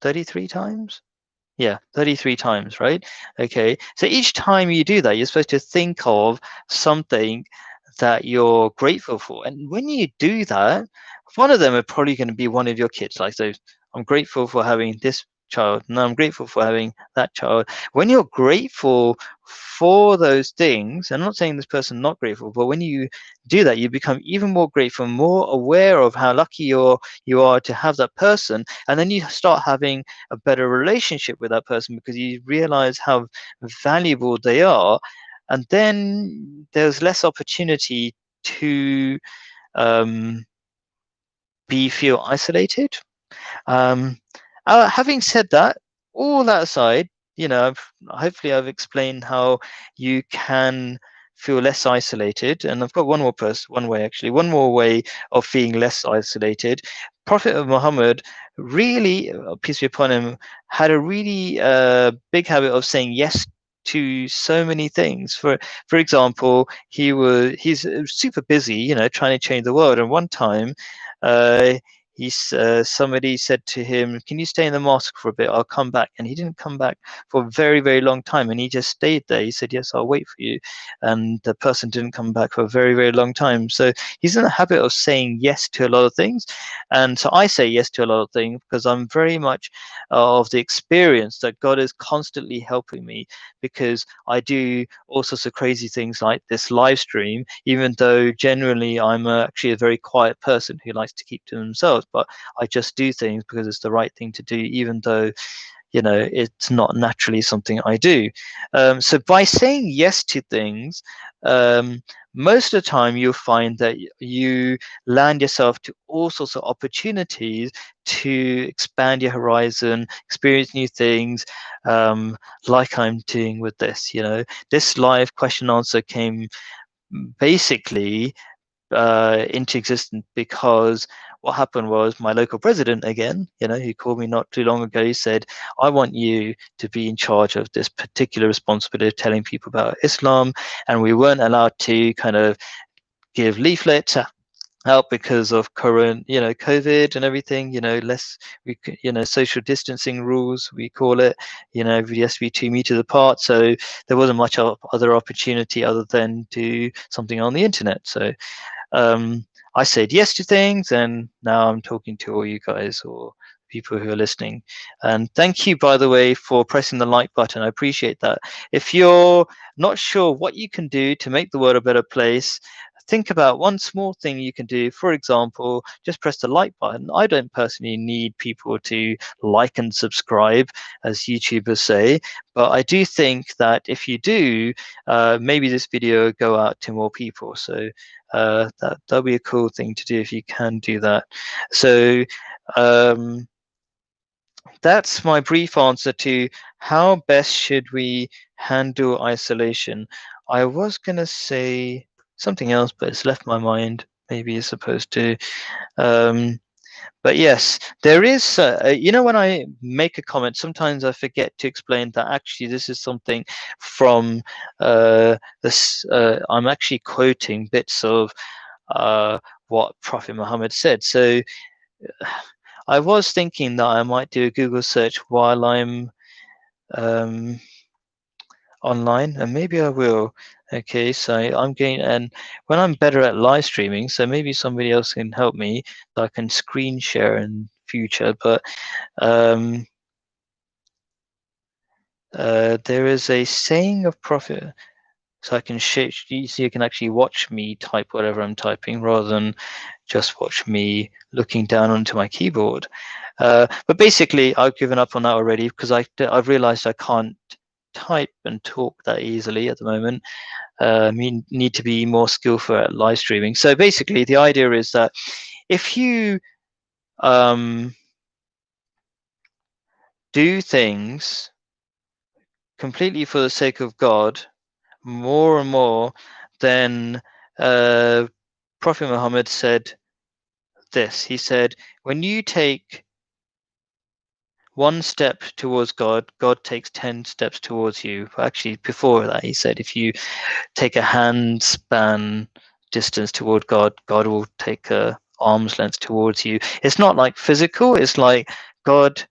33 times. Yeah, 33 times, right? Okay. So each time you do that, you're supposed to think of something that you're grateful for. And when you do that, one of them are probably going to be one of your kids. Like, so I'm grateful for having this child. No, I'm grateful for having that child. When you're grateful for those things, I'm not saying this person not grateful, but when you do that, you become even more grateful, more aware of how lucky you are to have that person. And then you start having a better relationship with that person because you realize how valuable they are. And then there's less opportunity to um, feel isolated. um, Having said that, all that aside, hopefully I've explained how you can feel less isolated. And I've got one more way of feeling less isolated. Prophet of Muhammad really, peace be upon him, had a really big habit of saying yes to so many things. For example, he's super busy, trying to change the world. And one time, uh, somebody said to him, "Can you stay in the mosque for a bit? I'll come back." And he didn't come back for a very, very long time, and he just stayed there. He said, "Yes, I'll wait for you," and the person didn't come back for a very, very long time. So he's in the habit of saying yes to a lot of things, and so I say yes to a lot of things because I'm very much of the experience that God is constantly helping me, because I do all sorts of crazy things like this live stream, even though generally I'm actually a very quiet person who likes to keep to themselves. But I just do things because it's the right thing to do, even though it's not naturally something I do. So by saying yes to things, um, most of the time you'll find that you land yourself to all sorts of opportunities to expand your horizon, experience new things, um, like I'm doing with this. This live question answer came basically into existence because what happened was my local president again, he called me not too long ago. He said, I want you to be in charge of this particular responsibility of telling people about Islam. And we weren't allowed to kind of give leaflets out because of current, COVID and everything, less, social distancing rules, we call it, everybody has to be 2 meters apart. So there wasn't much other opportunity other than do something on the internet. So I said yes to things, and now I'm talking to all you guys or people who are listening. And thank you, by the way, for pressing the like button. I appreciate that. If you're not sure what you can do to make the world a better place, think about one small thing you can do. For example, just press the like button. I don't personally need people to like and subscribe, as YouTubers say, but I do think that if you do, maybe this video will go out to more people. So that'll be a cool thing to do if you can do that. So that's my brief answer to how best should we handle isolation. I was gonna say something else, but it's left my mind. Maybe it's supposed to. But yes, there is, when I make a comment, sometimes I forget to explain that actually this is something from this. I'm actually quoting bits of what Prophet Muhammad said. So I was thinking that I might do a Google search while I'm online, and maybe I will. Okay, so I'm going, and when I'm better at live streaming, so maybe somebody else can help me, so I can screen share in future. But there is a saying of Prophet, so I can so you can actually watch me type whatever I'm typing rather than just watch me looking down onto my keyboard. But basically, I've given up on that already because I've realized I can't type and talk that easily at the moment. Need to be more skillful at live streaming. So basically, the idea is that if you do things completely for the sake of God, more and more, then Prophet Muhammad said this. He said, when you take one step towards God, God takes 10 steps towards you. Actually, before that, he said, if you take a handspan distance toward God, God will take a arm's length towards you. It's not like physical, it's like God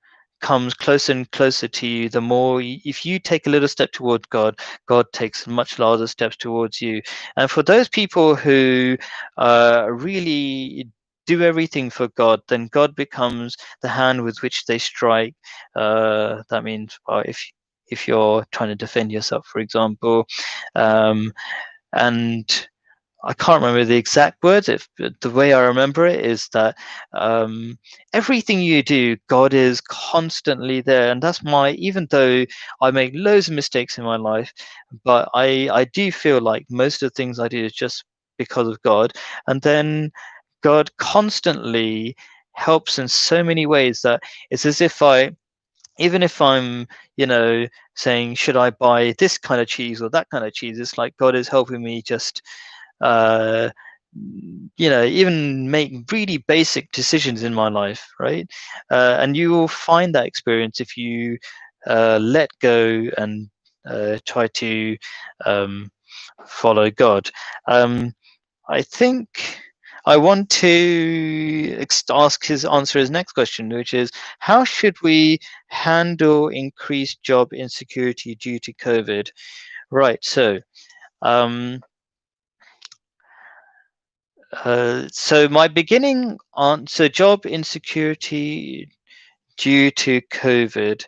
comes closer and closer to you. The more, if you take a little step toward God, God takes much larger steps towards you. And for those people who really do everything for God, then God becomes the hand with which they strike. That means, well, if you're trying to defend yourself, for example, and I can't remember the exact words. The way I remember it is that everything you do, God is constantly there, and that's my. Even though I make loads of mistakes in my life, but I do feel like most of the things I do is just because of God, and then God constantly helps in so many ways that it's as if even if I'm, saying, should I buy this kind of cheese or that kind of cheese? It's like God is helping me just, uh, even make really basic decisions in my life, right? And you will find that experience if you let go and try to follow God. I think I want to answer his next question, which is, how should we handle increased job insecurity due to COVID? Right. So, so my beginning answer: job insecurity due to COVID.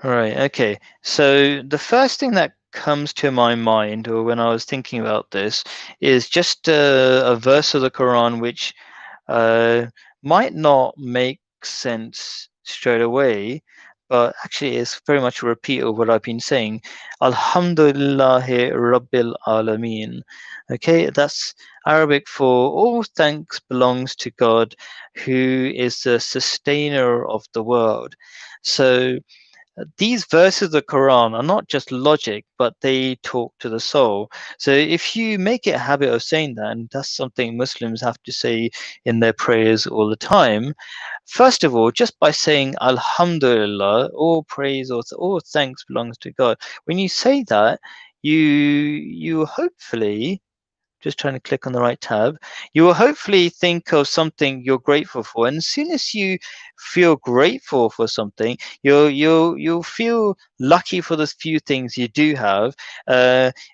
Right. Okay. So the first thing that comes to my mind, or when I was thinking about this, is just a verse of the Quran which uh, might not make sense straight away, but actually it's very much a repeat of what I've been saying. Alhamdulillahi Rabbil Alameen. Okay, that's Arabic for all thanks belongs to God, who is the sustainer of the world. So these verses of the Quran are not just logic, but they talk to the soul. So if you make it a habit of saying that, and that's something Muslims have to say in their prayers all the time, first of all, just by saying Alhamdulillah, all praise or all thanks belongs to God. When you say that, you hopefully, just trying to click on the right tab, you will hopefully think of something you're grateful for, and as soon as you feel grateful for something, you'll feel lucky for the few things you do have.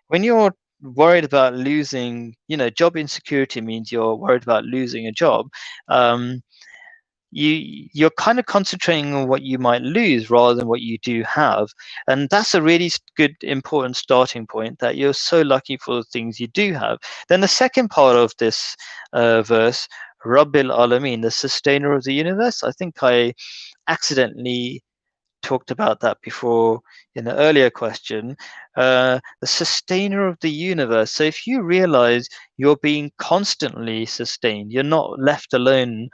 When you're worried about losing, job insecurity means you're worried about losing a job. um, you're kind of concentrating on what you might lose rather than what you do have, and that's a really good important starting point, that you're so lucky for the things you do have. Then the second part of this verse, Rabbil Alameen, the sustainer of the universe, I think I accidentally talked about that before in the earlier question. The sustainer of the universe, so if you realize you're being constantly sustained, you're not left alone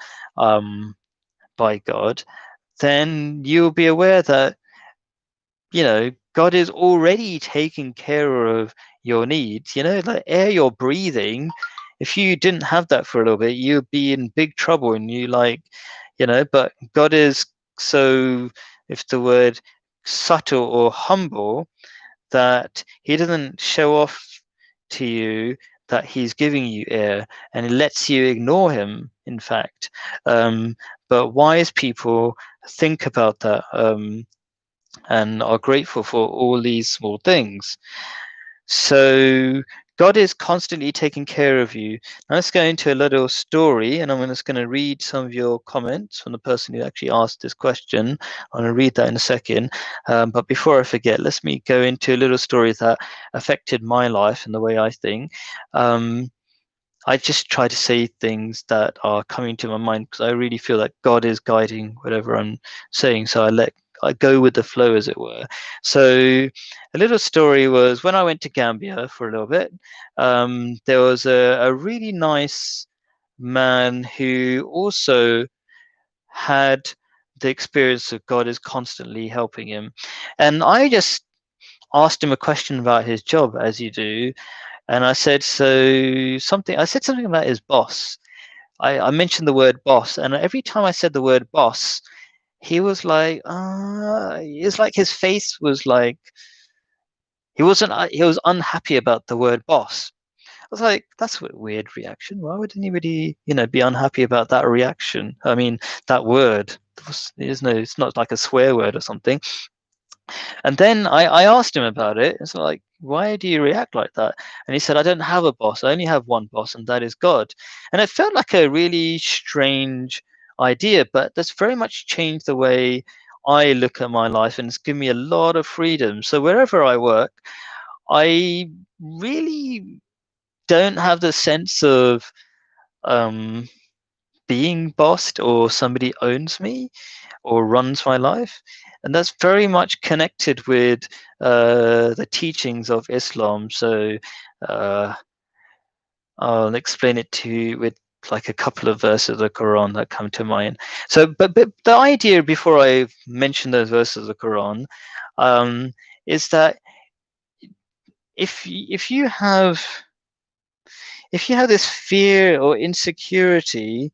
by God, then you'll be aware that, God is already taking care of your needs. Like air you're breathing, if you didn't have that for a little bit, you'd be in big trouble. And but God is so, if the word subtle or humble, that he doesn't show off to you that he's giving you air, and it lets you ignore him, in fact. But wise people think about that, and are grateful for all these small things. So God is constantly taking care of you. Now let's go into a little story, and I'm just going to read some of your comments from the person who actually asked this question. I'm going to read that in a second. But before I forget, let me go into a little story that affected my life and the way I think. I just try to say things that are coming to my mind because I really feel that God is guiding whatever I'm saying. So I go with the flow, as it were. So a little story was when I went to Gambia for a little bit. There was a really nice man who also had the experience of God is constantly helping him, and I just asked him a question about his job, as you do. And I said something about his boss. I mentioned the word boss, and every time I said the word boss, he was like, it's like his face was like, he was unhappy about the word boss. I was like, that's a weird reaction. Why would anybody, be unhappy about that reaction? I mean, that word, it's not like a swear word or something. And then I asked him about it. It's like, why do you react like that? And he said, I don't have a boss. I only have one boss, and that is God. And it felt like a really strange idea, but that's very much changed the way I look at my life, and it's given me a lot of freedom. So wherever I work, I really don't have the sense of um, being bossed or somebody owns me or runs my life. And that's very much connected with the teachings of Islam. So uh, I'll explain it to you with like a couple of verses of the Quran that come to mind. So, but the idea, before I mention those verses of the Quran, um, is that if you have this fear or insecurity,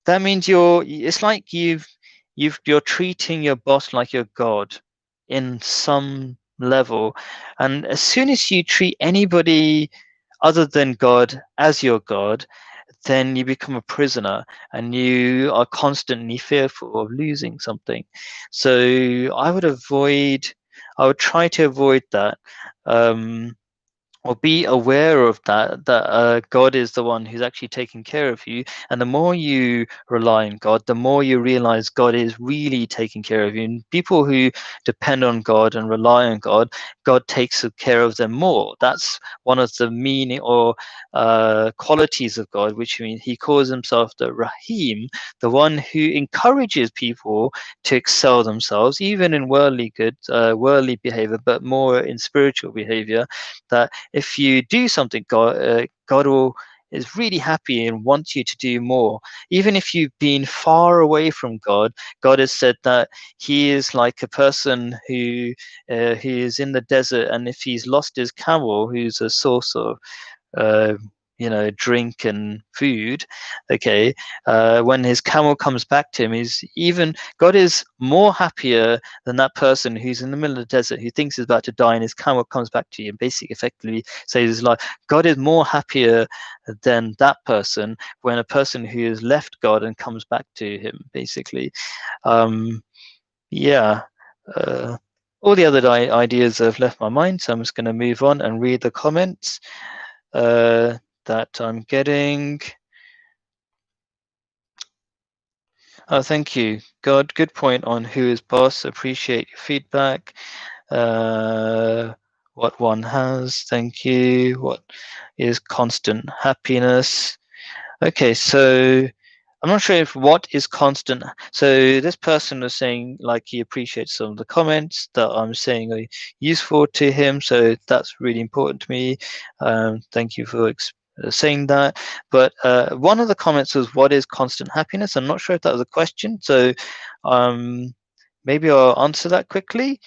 that means it's like you're treating your boss like your god in some level. And as soon as you treat anybody other than God as your god, then you become a prisoner, and you are constantly fearful of losing something. So I would try to avoid that. Or be aware of that God is the one who's actually taking care of you. And the more you rely on God, the more you realize God is really taking care of you. And people who depend on God and rely on God, God takes care of them more. That's one of the meaning or qualities of God, which means he calls himself the Rahim, the one who encourages people to excel themselves, even in worldly behavior, but more in spiritual behavior. That if you do something, God will is really happy and wants you to do more. Even if you've been far away from God, God has said that he is like a person who is in the desert, and if he's lost his camel, who's a source of uh, drink and food, okay, when his camel comes back to him, God is more happier than that person who's in the middle of the desert, who thinks he's about to die, and his camel comes back to you and basically effectively saves his life. God is more happier than that person when a person who has left God and comes back to him, basically. um, yeah. uh, all the other ideas have left my mind, so I'm just going to move on and read the comments that I'm getting. Oh, thank you. God, good point on who is boss. Appreciate your feedback. What one has. Thank you. What is constant happiness? Okay, so I'm not sure if what is constant. So this person was saying like he appreciates some of the comments that I'm saying are useful to him. So that's really important to me. Thank you for saying that. But one of the comments was, what is constant happiness? I'm not sure if that was a question. So um, maybe I'll answer that quickly.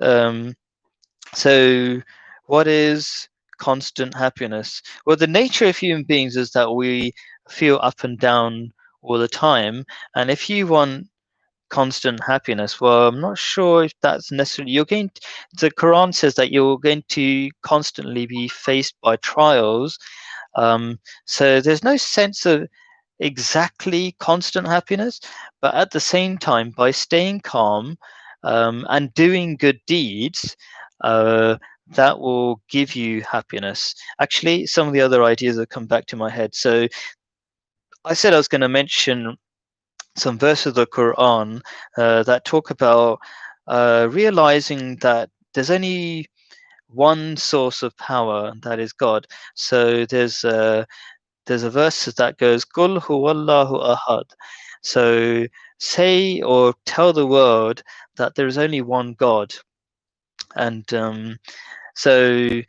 Um, so what is constant happiness? Well, the nature of human beings is that we feel up and down all the time. And if you want constant happiness, well, I'm not sure if that's necessarily, the Quran says that you're going to constantly be faced by trials. So there's no sense of exactly constant happiness, but at the same time, by staying calm and doing good deeds, uh, that will give you happiness. Actually, some of the other ideas have come back to my head. So I said I was going to mention some verses of the Quran that talk about realizing that there's only one source of power, and that is God. So there's a verse that goes, "Qul huwallahu ahad." So say or tell the world that there is only one God, and so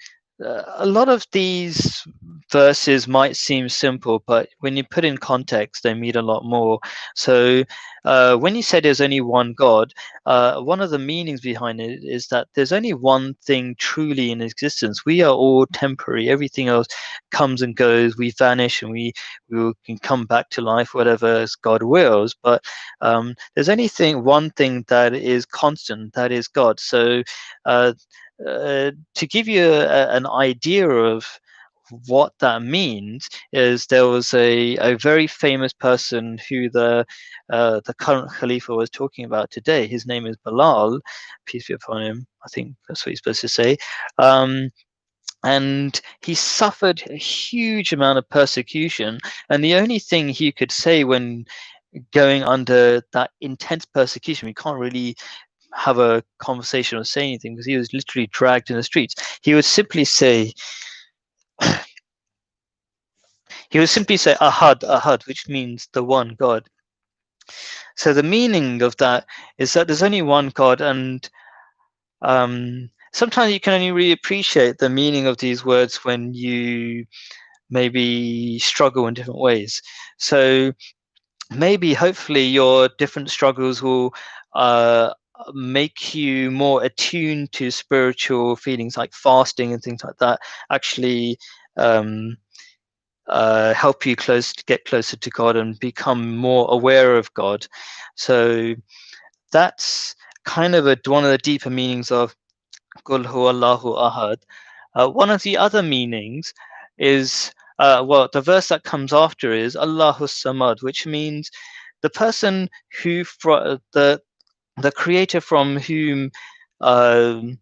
a lot of these verses might seem simple, but when you put in context, they mean a lot more. So when you say there's only one God, one of the meanings behind it is that there's only one thing truly in existence. We are all temporary. Everything else comes and goes. We vanish, and we can come back to life, whatever as God wills. But there's only one thing that is constant. That is God. So uh, to give you an idea of what that means, is there was a very famous person who the current Khalifa was talking about today. His name is Bilal, peace be upon him. I think that's what he's supposed to say. And he suffered a huge amount of persecution, and the only thing he could say when going under that intense persecution, we can't really have a conversation or say anything because he was literally dragged in the streets. He would simply say, Ahad, Ahad, which means the one God. So the meaning of that is that there's only one God, and sometimes you can only really appreciate the meaning of these words when you maybe struggle in different ways. So maybe hopefully your different struggles will uh, make you more attuned to spiritual feelings like fasting and things like that, actually um, help you get closer to God and become more aware of God. So that's kind of one of the deeper meanings of Qul huwallahu ahad. One of the other meanings is, the verse that comes after is Allahu Samad, which means the person the creator from whom um,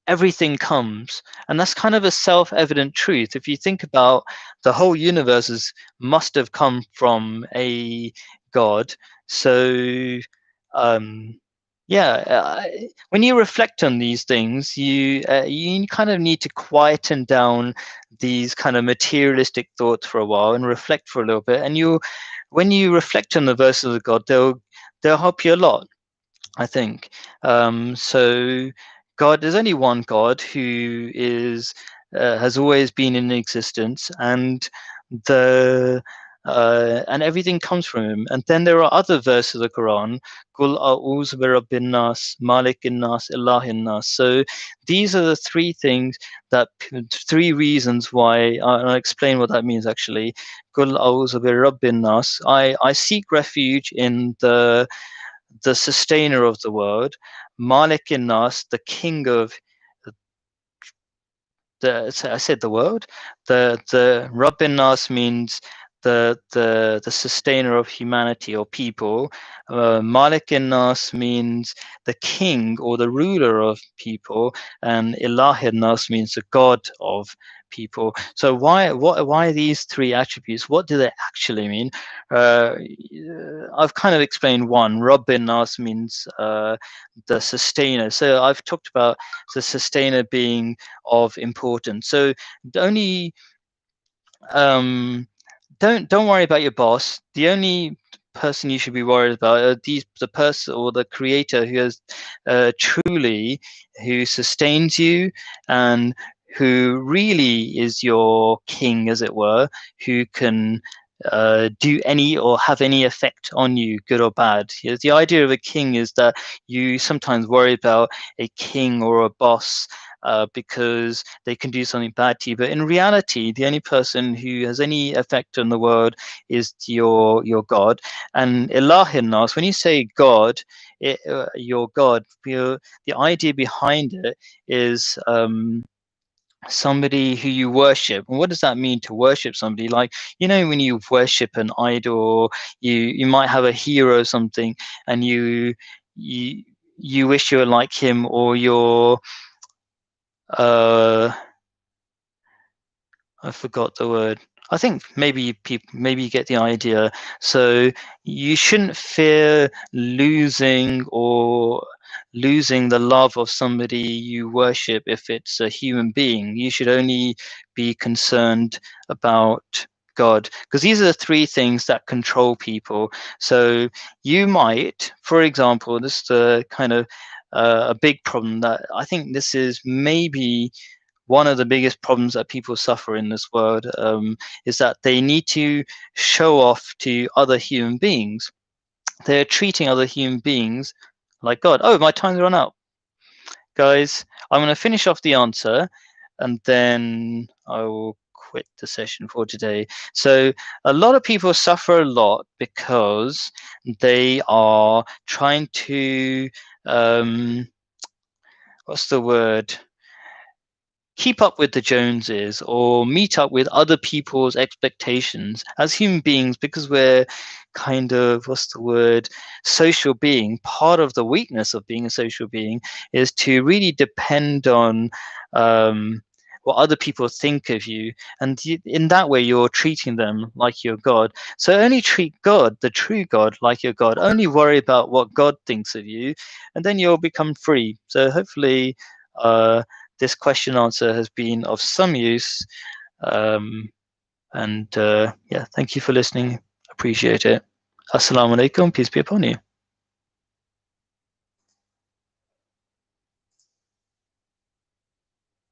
everything comes. And that's kind of a self-evident truth. If you think about the whole universe must have come from a God. So um, yeah, when you reflect on these things, you kind of need to quieten down these kind of materialistic thoughts for a while and reflect for a little bit. And when you reflect on the verses of God, they'll help you a lot, I think. So God, there's only one God who has always been in existence, and the and everything comes from him. And then there are other verses of the Quran, Qul a'udhu bi rabbin nas, malikin nas, ilahin nas. So these are the three things that three reasons why I'll explain what that means actually. Qul a'udhu bi rabbin nas. I seek refuge in the sustainer of the world, malikin nas, the king of I said the world. The Rabbin Nas means the sustainer of humanity or people. Malikin Nas means the king or the ruler of people, and Ilahin Nas means the god of people. So why these three attributes? What do they actually mean? Uh, I've kind of explained one. Rabbin Nas means the sustainer. So I've talked about the sustainer being of importance. So only don't worry about your boss. The only person you should be worried about are the person or the creator who has truly who sustains you and who really is your king, as it were, who can do any or have any effect on you, good or bad. You know, the idea of a king is that you sometimes worry about a king or a boss because they can do something bad to you. But in reality, the only person who has any effect on the world is your God. And Ilahin Nas, when you say God, your God, the idea behind it is somebody who you worship. And what does that mean to worship somebody? Like, you know, when you worship an idol, you might have a hero or something, and you you wish you were like him, or you're uh I forgot the word. I think maybe maybe you get the idea. So you shouldn't fear losing the love of somebody you worship if it's a human being. You should only be concerned about God, because these are the three things that control people. So you might, for example, this is the kind of a big problem that I think this is maybe one of the biggest problems that people suffer in this world, is that they need to show off to other human beings. They're treating other human beings like God. Oh, my time's run out. Guys, I'm going to finish off the answer and then I will quit the session for today. So a lot of people suffer a lot because they are trying to, what's the word? Keep up with the Joneses or meet up with other people's expectations as human beings, because we're kind of, what's the word, social being. Part of the weakness of being a social being is to really depend on what other people think of you, and in that way you're treating them like you're God. So only treat God, the true God, like your God. Only worry about what God thinks of you, and then you'll become free. So hopefully this question answer has been of some use. Um, and yeah, thank you for listening. Appreciate it. Assalamu alaikum. Peace be upon you.